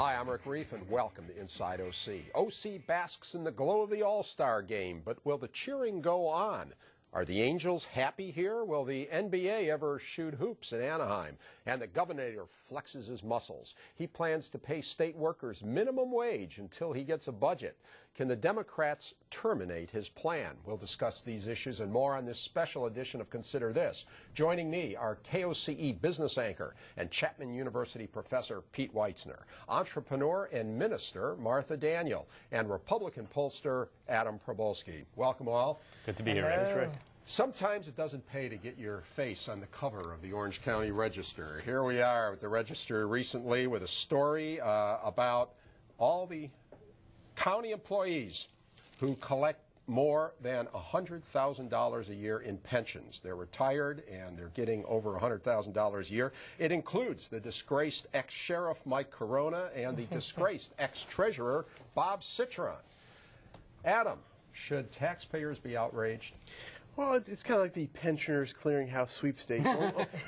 Hi, I'm Rick Reiff, and welcome to Inside OC. OC basks in the glow of the All-Star game, but will the cheering go on? Are the Angels happy here? Will the NBA ever shoot hoops in Anaheim? And the governor flexes his muscles. He plans to pay state workers minimum wage until he gets a budget. Can the Democrats terminate his plan? We'll discuss these issues and more on this special edition of Consider This. Joining me are KOCE Business anchor and Chapman Universit professor Pete Weitzner, entrepreneur and minister Martha Daniel, and Republican pollster Adam Probolsky. Welcome all. Good to be here, Rick. Sometimes it doesn't pay to get your face on the cover of the Orange County Register. Here we are with the Register recently with a story about all the county employees who collect more than $100,000 a year in pensions. They're retired and they're getting over $100,000 a year. It includes the disgraced ex-sheriff Mike Corona and the disgraced ex-treasurer Bob Citron. Adam, should taxpayers be outraged? Well, it's kind of like the Pensioners Clearinghouse sweepstakes.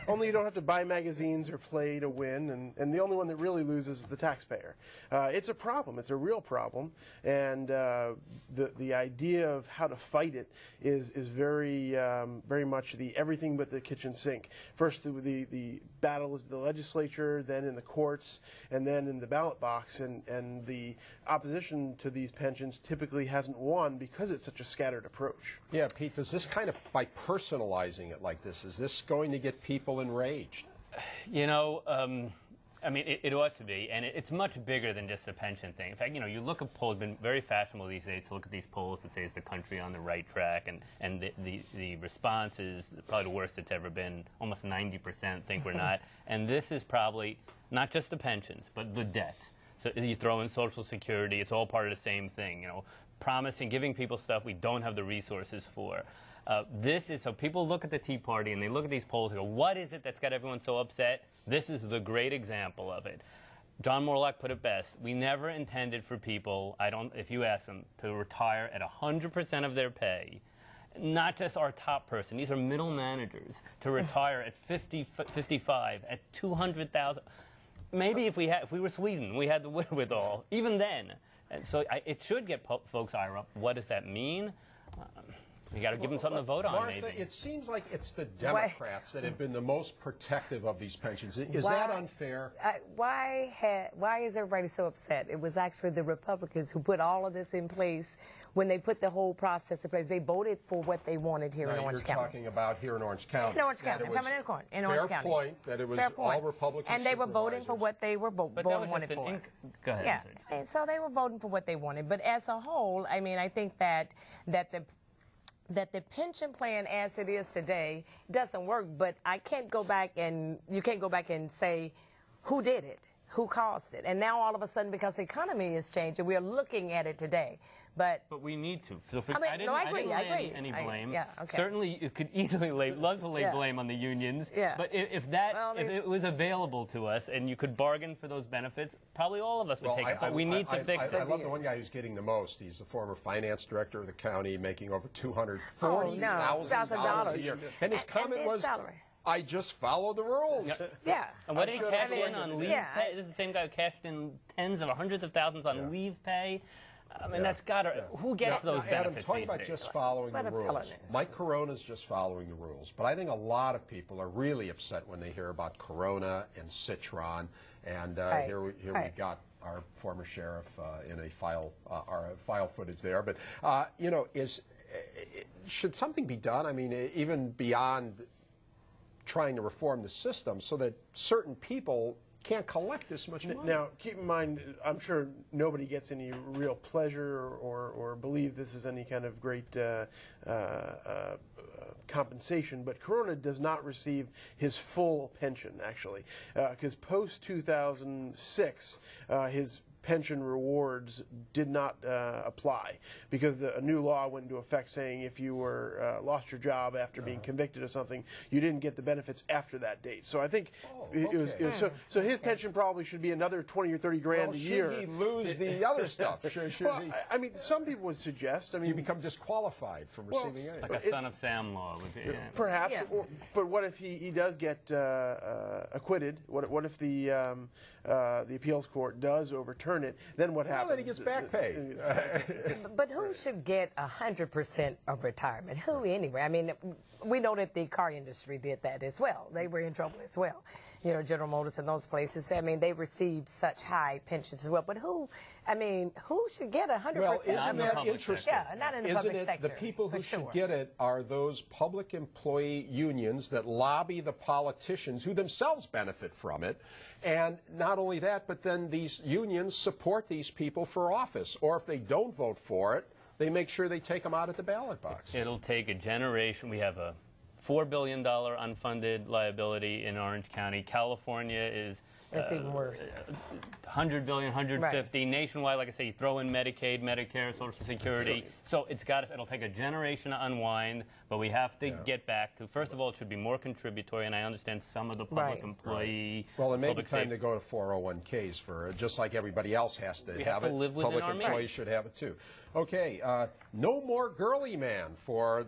Only you don't have to buy magazines or play to win, and the only one that really loses is the taxpayer. It's a problem. It's a real problem, and the idea of how to fight it is very very much the everything but the kitchen sink. First, the battle is the legislature, then in the courts, and then in the ballot box, and the opposition to these pensions typically hasn't won because it's such a scattered approach. Yeah, Pete, does this kind of, by personalizing it like this, is this going to get people enraged? You know, I mean, it ought to be, and it's much bigger than just the pension thing. In fact, you know, you look at polls, it's been very fashionable these days to look at these polls that say is the country on the right track, and the response is probably the worst it's ever been. Almost 90% think we're not, and this is probably not just the pensions, but the debt. So you throw in Social Security, it's all part of the same thing, you know, promising, giving people stuff we don't have the resources for. This is, so people look at the Tea Party and they look at these polls and go, what is it that's got everyone so upset? This is the great example of it. John Morlock put it best. We never intended for people, if you ask them, to retire at 100% of their pay. Not just our top person. These are middle managers to retire at 55, at 200,000. Maybe if we were Sweden, we had the wherewithal. Even then. And so it should get folks' ire up. What does that mean? You got to give them something to vote on, Martha, maybe. it seems like it's the Democrats that have been the most protective of these pensions. Is that unfair? Why is everybody so upset? It was actually the Republicans who put all of this in place. When they put the whole process in place, they voted for what they wanted here in Orange County. You're talking about here in Orange County. In Orange County. I'm talking about in Orange County. Fair point that it was all Republicans. And they were voting for what they were wanted for. Go ahead. Yeah. And so they were voting for what they wanted. But as a whole, I mean, I think that the pension plan as it is today doesn't work. But I can't go back and you can't go back and say who did it, who caused it. And now all of a sudden, because the economy is changing, we are looking at it today. But we need to. So I agree. Any blame. Yeah, okay. Certainly, you could easily love to lay blame on the unions. Yeah. But if it was available to us and you could bargain for those benefits, probably all of us would take it. But we need to fix it. I love the one guy who's getting the most. He's the former finance director of the county, making over $240,000 a year. And his comment was, salary. I just follow the rules. Yeah. And what did he cash in on leave pay? This is the same guy who cashed in tens of hundreds of thousands on leave pay. I mean, that's got to. Who gets those benefits? Adam, talking about just following the rules. Mike Corona's just following the rules. But I think a lot of people are really upset when they hear about Corona and Citron. And here we got our former sheriff in a file footage there. But, you know, should something be done? I mean, even beyond trying to reform the system so that certain people can't collect this much money. Now, keep in mind, I'm sure nobody gets any real pleasure or believe this is any kind of great compensation, but Corona does not receive his full pension, actually, because post-2006, his pension rewards did not apply because a new law went into effect saying if you were lost your job after being convicted of something, you didn't get the benefits after that date. So I think it was so his pension probably should be another 20 or 30 grand a year. Should he lose the other stuff? Should Well, he? I mean, some people would suggest. I mean, You become disqualified from receiving anything. Like a Son of Sam law. perhaps. Yeah. But what if he does get acquitted? What if the appeals court does overturn it? Then what happens? Well, then he gets back pay. But who should get 100% of retirement? Who anyway? I mean, we know that the car industry did that as well. They were in trouble as well. You know, General Motors and those places. I mean, they received such high pensions as well. But who should get 100%? Well, isn't that interesting? Yeah, not in the public sector. The people who should sure. get it are those public employee unions that lobby the politicians who themselves benefit from it. And not only that, but then these unions support these people for office. Or if they don't vote for it, they make sure they take them out at the ballot box. It'll take a generation. We have a $4 billion unfunded liability in Orange County. California is That's even worse. 100 billion, 150 Right. nationwide. Like I say, you throw in Medicaid, Medicare, Social Security. So it'll take a generation to unwind. But we have to get back to, first of all, it should be more contributory. And I understand some of the public employee. Well, it may be public time safety. to go to 401ks for just like everybody else has to have to it. live within Public our employees means. should have it too. Okay, no more girly man for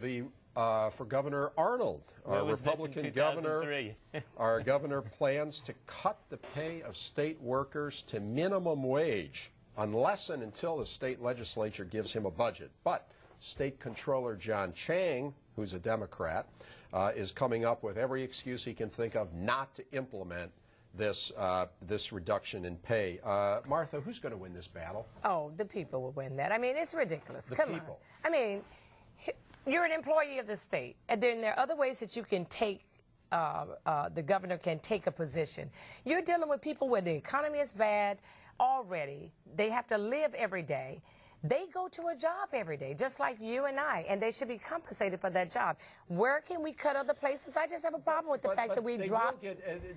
Governor Arnold, our Where was this in Republican governor. 2003? Our governor plans to cut the pay of state workers to minimum wage unless and until the state legislature gives him a budget. But State Controller John Chang, who's a Democrat, is coming up with every excuse he can think of not to implement this reduction in pay. Martha, who's going to win this battle? Oh, the people will win that. I mean, it's ridiculous. The Come people. on. I mean, you're an employee of the state, and then there are other ways that you can take. The governor can take a position. You're dealing with people where the economy is bad already. They have to live every day. They go to a job every day, just like you and I, and they should be compensated for that job. Where can we cut other places? I just have a problem with the fact that we dropped.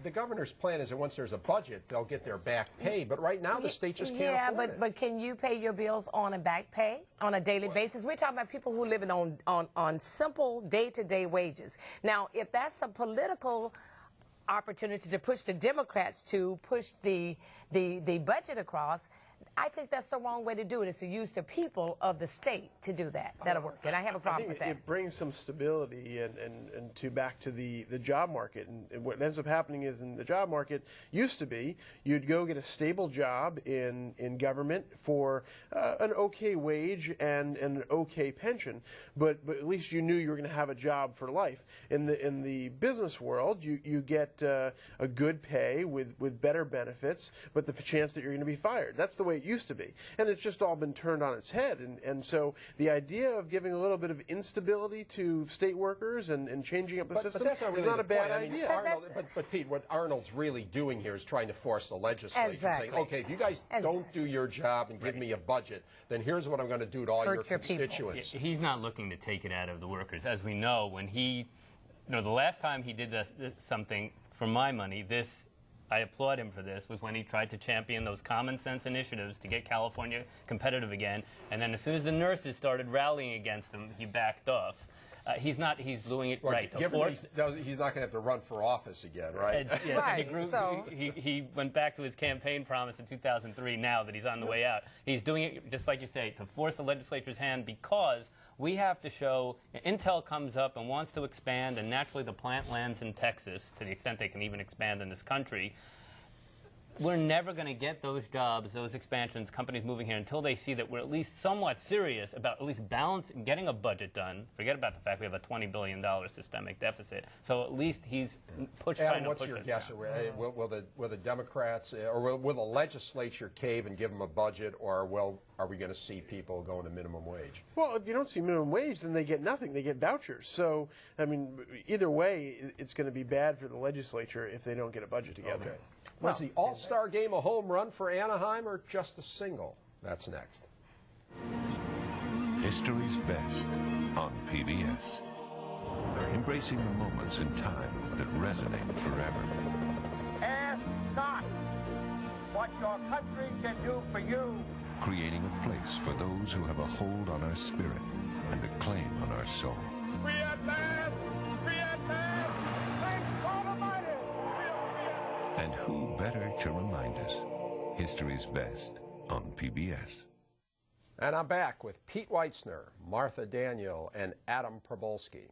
The governor's plan is that once there's a budget, they'll get their back pay. But right now, the state just can't afford it. But can you pay your bills on a back pay on a daily basis? We're talking about people who live on simple day-to-day wages. Now, if that's a political opportunity to push the Democrats to push the budget across, I think that's the wrong way to do it, is to use the people of the state to do that. That'll work, and I have a problem with that. It brings some stability and to back to the job market. And what ends up happening is in the job market used to be you'd go get a stable job in government for an okay wage and an okay pension, but at least you knew you were going to have a job for life. In the business world, you get a good pay with better benefits, but the chance that you're going to be fired. That's the way it used to be, and it's just all been turned on its head. And so the idea of giving a little bit of instability to state workers and changing up the system that's not really is not the a bad point. I mean, idea. Arnold, but Pete, what Arnold's really doing here is trying to force the legislature, saying, okay, if you guys don't do your job and give me a budget, then here's what I'm going to do to all your constituents. He's not looking to take it out of the workers. As we know, when the last time he did something for my money, I applaud him for this, was when he tried to champion those common sense initiatives to get California competitive again. And then as soon as the nurses started rallying against him, he backed off. He's doing it right. He's not going to have to run for office again, right? He went back to his campaign promise in 2003 now that he's on the way out. He's doing it, just like you say, to force the legislature's hand, because we have to show Intel comes up and wants to expand, and naturally the plant lands in Texas, to the extent they can even expand in this country. We're never going to get those jobs, those expansions, companies moving here, until they see that we're at least somewhat serious about at least getting a budget done. Forget about the fact we have a $20 billion systemic deficit. So at least he's trying to Adam, push what's your us guess? down. Will the Democrats, or will the legislature cave and give them a budget, or are we going to see people going to minimum wage? Well, if you don't see minimum wage, then they get nothing. They get vouchers. So, I mean, either way, it's going to be bad for the legislature if they don't get a budget together. Okay. Was the All-Star Game a home run for Anaheim, or just a single? That's next. History's best on PBS. Embracing the moments in time that resonate forever. Ask not what your country can do for you. Creating a place for those who have a hold on our spirit and a claim on our soul. Free at last! Free at last! Thank God Almighty! And who better to remind us? History's best on PBS. And I'm back with Pete Weitzner, Martha Daniel, and Adam Probolsky.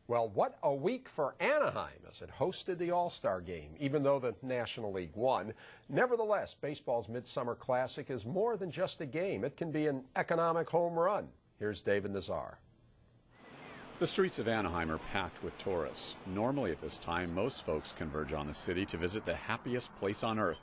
Well, what a week for Anaheim as it hosted the All-Star Game, even though the National League won. Nevertheless, baseball's Midsummer Classic is more than just a game. It can be an economic home run. Here's David Nazar. The streets of Anaheim are packed with tourists. Normally at this time, most folks converge on the city to visit the happiest place on earth.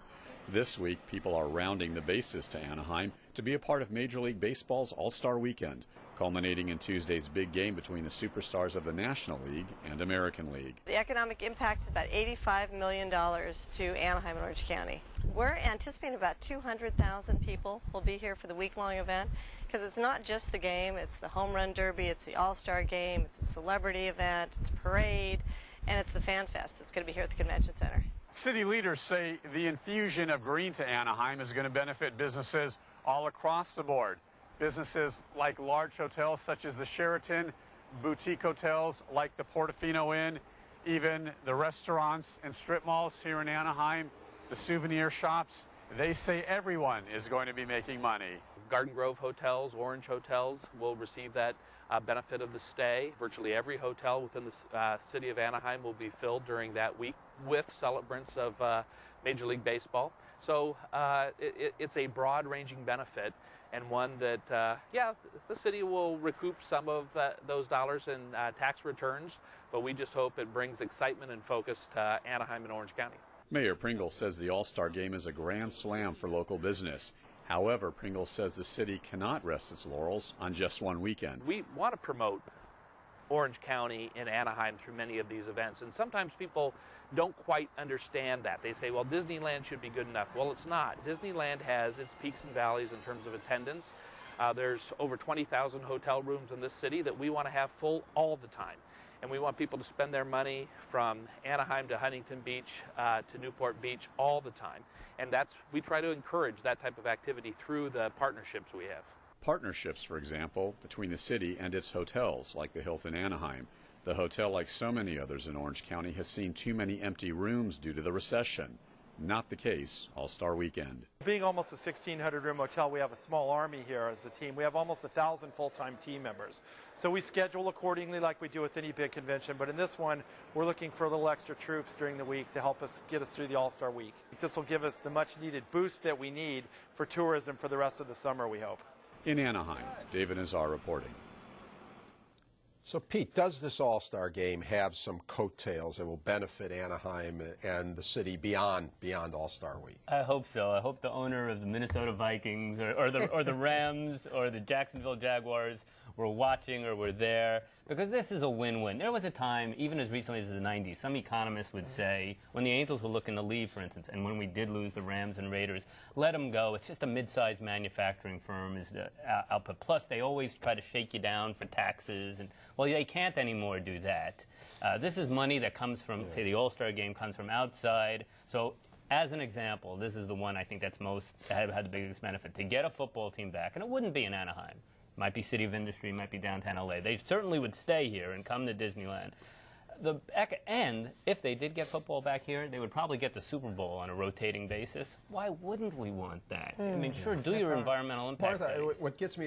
This week, people are rounding the bases to Anaheim to be a part of Major League Baseball's All-Star Weekend, culminating in Tuesday's big game between the superstars of the National League and American League. The economic impact is about $85 million to Anaheim and Orange County. We're anticipating about 200,000 people will be here for the week-long event, because it's not just the game, it's the home run derby, it's the All-Star Game, it's a celebrity event, it's a parade, and it's the Fan Fest that's going to be here at the Convention Center. City leaders say the infusion of green to Anaheim is going to benefit businesses all across the board. Businesses like large hotels such as the Sheraton, boutique hotels like the Portofino Inn, even the restaurants and strip malls here in Anaheim, the souvenir shops. They say everyone is going to be making money. Garden Grove hotels, Orange hotels will receive that benefit of the stay. Virtually every hotel within the city of Anaheim will be filled during that week with celebrants of Major League Baseball. So it's a broad-ranging benefit, and one that, yeah, the city will recoup some of those dollars in tax returns, but we just hope it brings excitement and focus to Anaheim and Orange County. Mayor Pringle says the All-Star Game is a grand slam for local business. However, Pringle says the city cannot rest its laurels on just one weekend. We want to promote Orange County and Anaheim through many of these events, and sometimes people don't quite understand that. They say, well, Disneyland should be good enough. Well, it's not. Disneyland has its peaks and valleys in terms of attendance. There's over 20,000 hotel rooms in this city that we want to have full all the time. And we want people to spend their money from Anaheim to Huntington Beach to Newport Beach all the time. And we try to encourage that type of activity through the partnerships we have. Partnerships, for example, between the city and its hotels, like the Hilton Anaheim. The hotel, like so many others in Orange County, has seen too many empty rooms due to the recession. Not the case All-Star Weekend. Being almost a 1,600-room hotel, we have a small army here as a team. We have almost 1,000 full-time team members. So we schedule accordingly like we do with any big convention. But in this one, we're looking for a little extra troops during the week to help us get us through the All-Star Week. This will give us the much-needed boost that we need for tourism for the rest of the summer, we hope. In Anaheim, David Nazar reporting. So, Pete, does this All-Star Game have some coattails that will benefit Anaheim and the city beyond All-Star Week? I hope so. I hope the owner of the Minnesota Vikings or the Rams or the Jacksonville Jaguars were watching or were there, because this is a win-win. There was a time, even as recently as the 90s, some economists would say, when the Angels were looking to leave, for instance, and when we did lose the Rams and Raiders, let them go. It's just a mid-sized manufacturing firm is the output. Plus, they always try to shake you down for taxes, and, well, they can't anymore do that. This is money that comes from, say, the All-Star Game comes from outside. So, as an example, this is the one I think that's had the biggest benefit. To get a football team back, and it wouldn't be in Anaheim. Might be City of Industry, might be downtown LA. They certainly would stay here and come to Disneyland. And if they did get football back here, they would probably get the Super Bowl on a rotating basis. Why wouldn't we want that? I mean, sure, do your environmental impact studies. What gets me,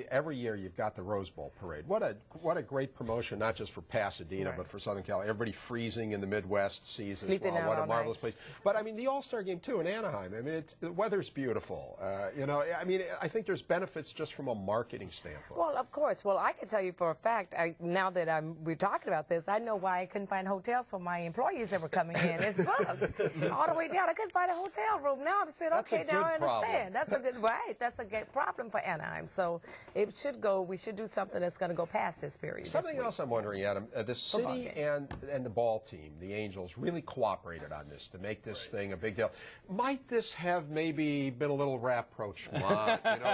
every year you've got the Rose Bowl parade. What a great promotion, not just for Pasadena, but for Southern California. Everybody freezing in the Midwest sees this. Wow, what a marvelous place. But, I mean, the All-Star Game, too, in Anaheim. I mean, the weather's beautiful. I mean, I think there's benefits just from a marketing standpoint. Well, of course. Well, I can tell you for a fact, now that we're talking about this, I know why I couldn't find hotels for my employees that were coming in. It's booked all the way down. I couldn't find a hotel room. Now I'm saying, okay, now I understand. That's a good That's a good problem for Anaheim. So it should go. We should do something that's going to go past this period. Something else I'm wondering, Adam. The city and the ball team, the Angels, really cooperated on this to make this thing a big deal. Might this have maybe been a little rapprochement?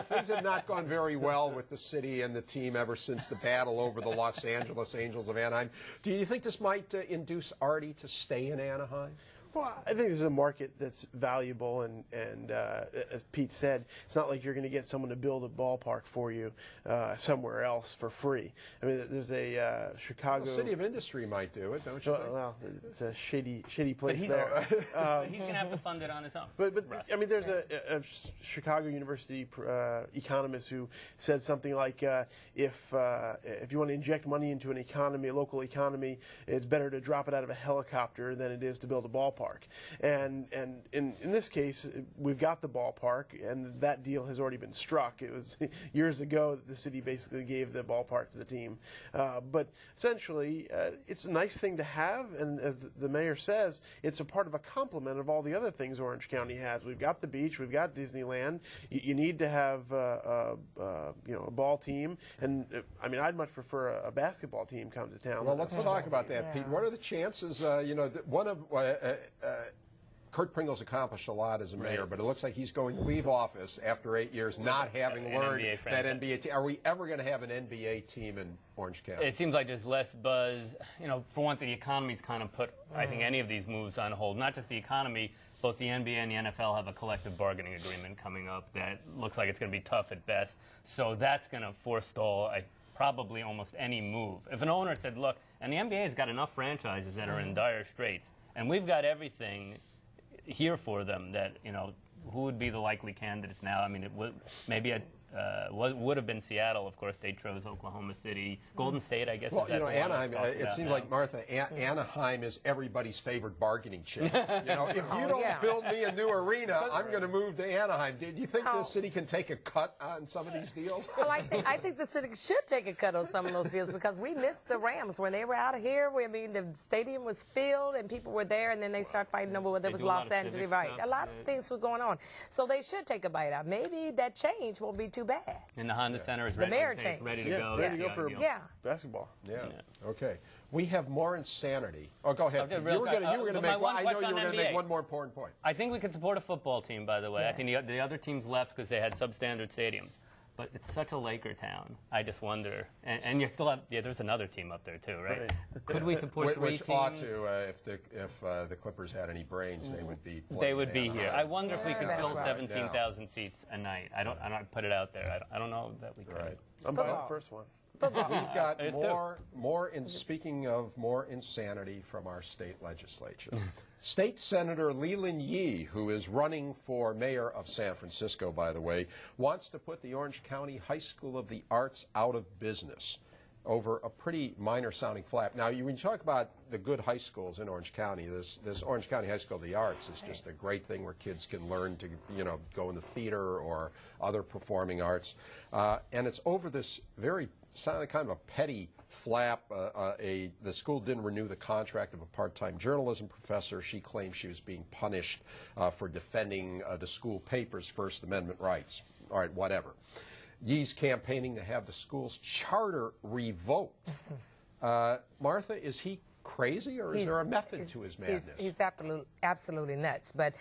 Things have not gone very well with the city and the team ever since the battle over the Los Angeles Angels of Anaheim. Do you think this might induce Artie to stay in Anaheim? Well, I think this is a market that's valuable, and as Pete said, it's not like you're going to get someone to build a ballpark for you somewhere else for free. I mean, there's a Chicago. The City of Industry might do it, don't you think? Well, it's a shady place he's, there. But he's going to have to fund it on his own. But I mean, there's a Chicago University economist who said something like, if you want to inject money into an economy, a local economy, it's better to drop it out of a helicopter than it is to build a ballpark. And in this case, we've got the ballpark, and that deal has already been struck. It was years ago that the city basically gave the ballpark to the team. But essentially, it's a nice thing to have, and as the mayor says, it's a part of a complement of all the other things Orange County has. We've got the beach, we've got Disneyland. You need to have a ball team, and I mean, I'd much prefer a basketball team come to town. Well, let's talk about that, Pete. What are the chances? Kurt Pringle's accomplished a lot as a mayor, but it looks like he's going to leave office after 8 years, not having learned that NBA team. Are we ever going to have an NBA team in Orange County? It seems like there's less buzz. For one thing, the economy's kind of put, I think, any of these moves on hold. Not just the economy, both the NBA and the NFL have a collective bargaining agreement coming up that looks like it's going to be tough at best. So that's going to forestall probably almost any move. If an owner said, look, and the NBA has got enough franchises that are in dire straits, and we've got everything here for them, that who would be the likely candidates now? I mean, it would would have been Seattle, of course. They chose Oklahoma City, Golden State, I guess. Well, Anaheim. It seems like, Martha, Anaheim is everybody's favorite bargaining chip. If you don't build me a new arena, I'm going to move to Anaheim. Do you think the city can take a cut on some of these deals? Well, I think the city should take a cut on some of those deals, because we missed the Rams when they were out of here. I mean, the stadium was filled and people were there, and then they start fighting over whether it was Los Angeles. Right, a lot of things were going on, so they should take a bite out. Maybe that change won't be too bad. And the Honda Center is ready, ready to go. Ready to go for basketball. Yeah. Okay. We have more insanity. Oh, go ahead. Okay, you were going to make. I know you were going to make one more important point. I think we could support a football team. By the way, I think the other teams left because they had substandard stadiums. But it's such a Laker town. I just wonder. And you still have, there's another team up there too, right? Could we support three teams? Which ought to, if the Clippers had any brains, they would be. They would be here. I wonder if we could fill 17,000 seats a night. I don't put it out there. I don't know that we could. Right. I'm buying the first one. We've got speaking of more insanity from our state legislature. State Senator Leland Yee, who is running for mayor of San Francisco, by the way, wants to put the Orange County High School of the Arts out of business over a pretty minor-sounding flap. Now, when you talk about the good high schools in Orange County, this Orange County High School of the Arts is just a great thing where kids can learn to, go in the theater or other performing arts. And it's over this very kind of a petty flap. The school didn't renew the contract of a part-time journalism professor. She claims she was being punished for defending the school paper's First Amendment rights. All right, whatever. Yee's campaigning to have the school's charter revoked. Martha, is he crazy, or is there a method to his madness? He's absolutely nuts. But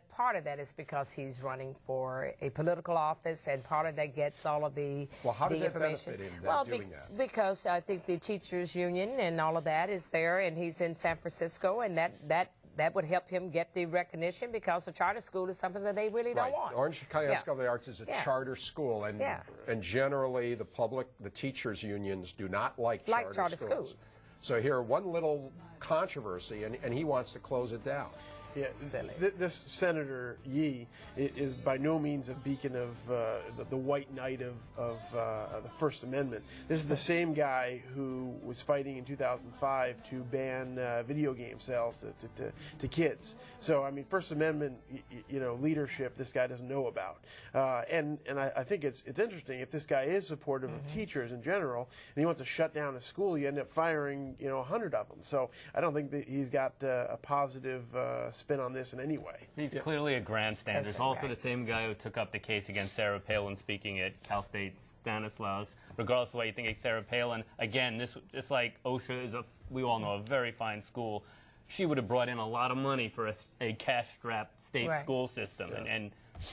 part of that is because he's running for a political office, and part of that gets all of the how does that information. benefit him doing that? Because I think the teachers union and all of that is there, and he's in San Francisco, and that would help him get the recognition, because a charter school is something that they really don't want. Orange County High School of the Arts is a charter school, and generally the teachers unions do not like charter schools. So here, one little controversy, and he wants to close it down. Yeah, this Senator Yee is by no means a beacon of the white knight of the First Amendment. This is the same guy who was fighting in 2005 to ban video game sales to kids. So, I mean, First Amendment, leadership, this guy doesn't know about. And I think it's interesting, if this guy is supportive of teachers in general, and he wants to shut down a school, you end up firing 100 of them. So I don't think that he's got a positive spin on this in any way. He's clearly a grandstander. There's also the same guy who took up the case against Sarah Palin speaking at Cal State Stanislaus. Regardless of what you think of Sarah Palin, again, it's like OSHA is we all know, a very fine school. She would have brought in a lot of money for a cash-strapped state school system, and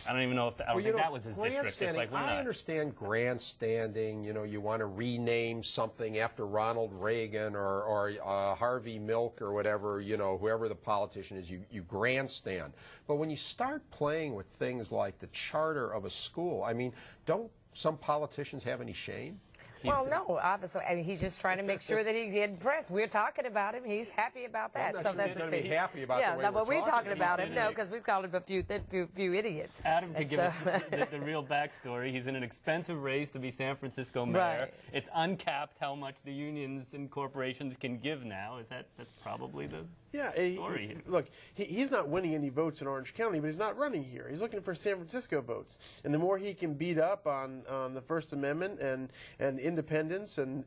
I don't even know if I don't think that was his district. It's like, I understand grandstanding. You know, you want to rename something after Ronald Reagan or Harvey Milk or whatever. You know, whoever the politician is, you grandstand. But when you start playing with things like the charter of a school, I mean, don't some politicians have any shame? Well, no, obviously. I mean, he's just trying to make sure that he gets press. We're talking about him. He's happy about that. I'm not sure he's going to be happy about the way but we're talking about him. No, Idiot. because we've called him a few idiots. Adam, to give us the real backstory, he's in an expensive race to be San Francisco mayor. Right. It's uncapped how much the unions and corporations can give now. That's probably the story here. Look, he's not winning any votes in Orange County, but he's not running here. He's looking for San Francisco votes. And the more he can beat up on the First Amendment and independence and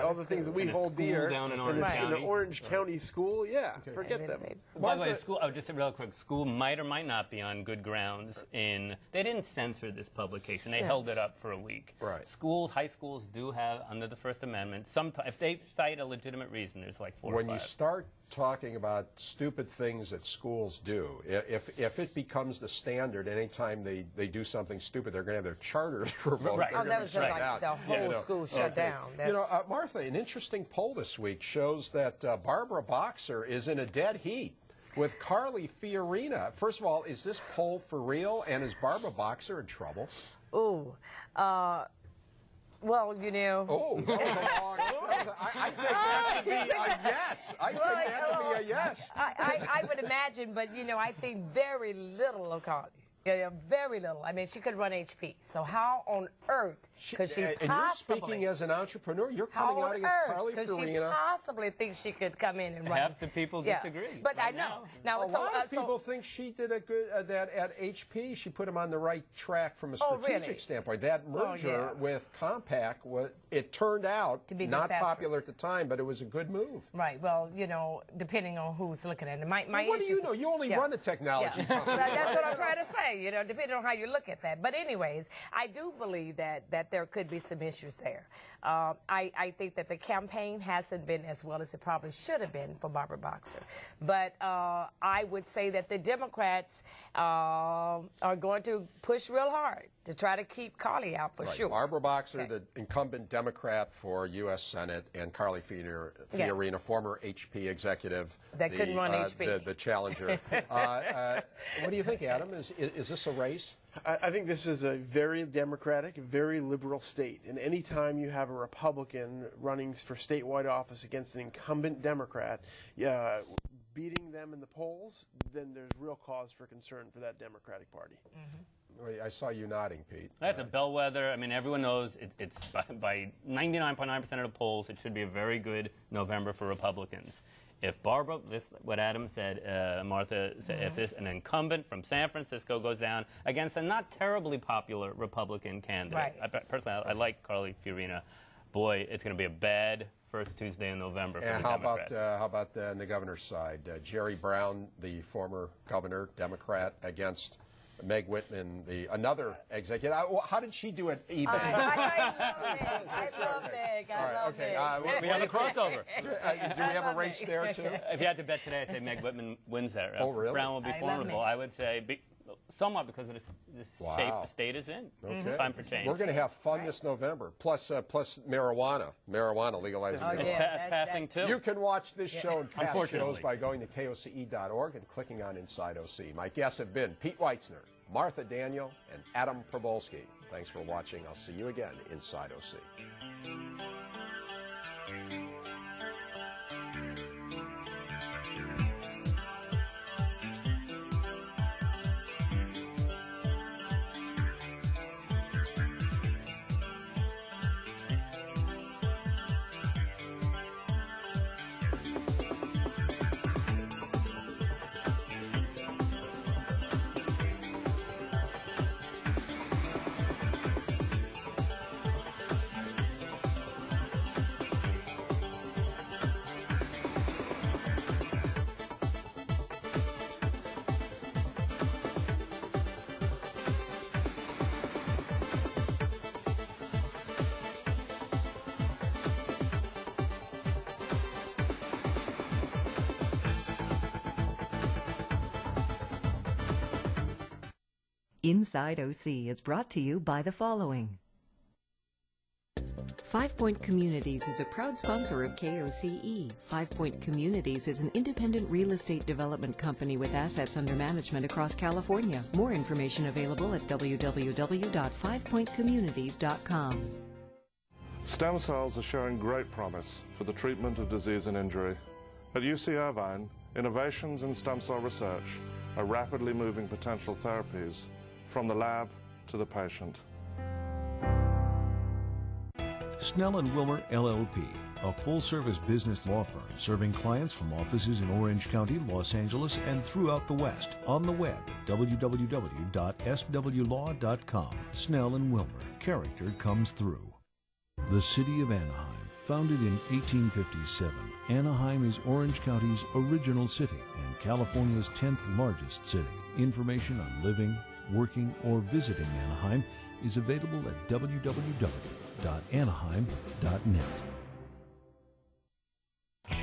all the things that we hold dear down in an Orange County school, forget them. By the way, school, just real quick, school might or might not be on good grounds they didn't censor this publication. They held it up for a week. Right. High schools do have, under the First Amendment, if they cite a legitimate reason, there's like 4 or 5. When you start talking about stupid things that schools do, if it becomes the standard, anytime they do something stupid, they're going to have their charters revoked. Right. Oh, that was like the whole school shut down. You know, Martha, an interesting poll this week shows that Barbara Boxer is in a dead heat with Carly Fiorina. First of all, is this poll for real, and is Barbara Boxer in trouble? Ooh. Well, you know. Oh, that was a long. I take that to be a yes. I take that to be a yes. I would imagine, but you know, I think very little of Carly. Yeah, very little. I mean, she could run HP. So how on earth could she possibly... And you're speaking as an entrepreneur. You're coming out against Carly Fiorina. Could she possibly think she could come in and run? Half the people disagree. But I know. Now, a lot of people think she did a good, that at HP, she put him on the right track from a strategic standpoint. That merger with Compaq, it turned out to be not popular at the time, but it was a good move. Right. Well, you know, depending on who's looking at it. What do you know? You only run a technology company. That's what I'm trying to say. You know, depending on how you look at that. But anyways, I do believe that there could be some issues there. I think that the campaign hasn't been as well as it probably should have been for Barbara Boxer. But I would say that the Democrats are going to push real hard to try to keep Carly out for sure. Barbara Boxer, the incumbent Democrat for U.S. Senate, and Carly Fiorina, former HP executive. That couldn't run HP. The challenger. What do you think, Adam? Is this a race? I think this is a very democratic, very liberal state. And any time you have a Republican running for statewide office against an incumbent Democrat, beating them in the polls, then there's real cause for concern for that Democratic Party. I saw you nodding, Pete. That's a bellwether. I mean, everyone knows it's by 99.9% of the polls, it should be a very good November for Republicans. If Barbara, what Adam said, Martha said, if this an incumbent from San Francisco goes down against a not terribly popular Republican candidate, personally, I like Carly Fiorina. Boy, it's going to be a bad first Tuesday in November for the Democrats. How about on the governor's side? Jerry Brown, the former governor, Democrat, against Meg Whitman, another executive. How did she do at eBay? I love Meg. We have a crossover. Do we have a race there, too? If you had to bet today, I'd say Meg Whitman wins there. Oh, really? Brown will be formidable. I would say somewhat because of this shape the state is in. Okay. Time for change. We're going to have fun this November. Plus marijuana. Marijuana legalizing. It's passing, too. You can watch this show and past shows by going to KOCE.org and clicking on Inside OC. My guests have been Pete Weitzner, Martha Daniel, and Adam Probolsky. Thanks for watching. I'll see you again Inside OC. Inside OC is brought to you by the following. 5 Point Communities is a proud sponsor of KOCE. 5 Point Communities is an independent real estate development company with assets under management across California. More information available at www.fivepointcommunities.com. Stem cells are showing great promise for the treatment of disease and injury. At UC Irvine, innovations in stem cell research are rapidly moving potential therapies from the lab to the patient. Snell & Wilmer LLP, a full-service business law firm serving clients from offices in Orange County, Los Angeles, and throughout the West. On the web at www.swlaw.com. Snell & Wilmer, character comes through. The City of Anaheim, founded in 1857, Anaheim is Orange County's original city and California's 10th largest city. Information on living, working, or visiting Anaheim is available at www.anaheim.net.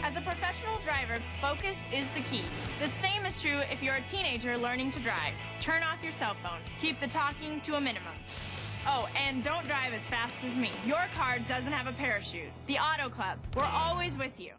As a professional driver, focus is the key. The same is true if you're a teenager learning to drive. Turn off your cell phone. Keep the talking to a minimum. Oh, and don't drive as fast as me. Your car doesn't have a parachute. The Auto Club, we're always with you.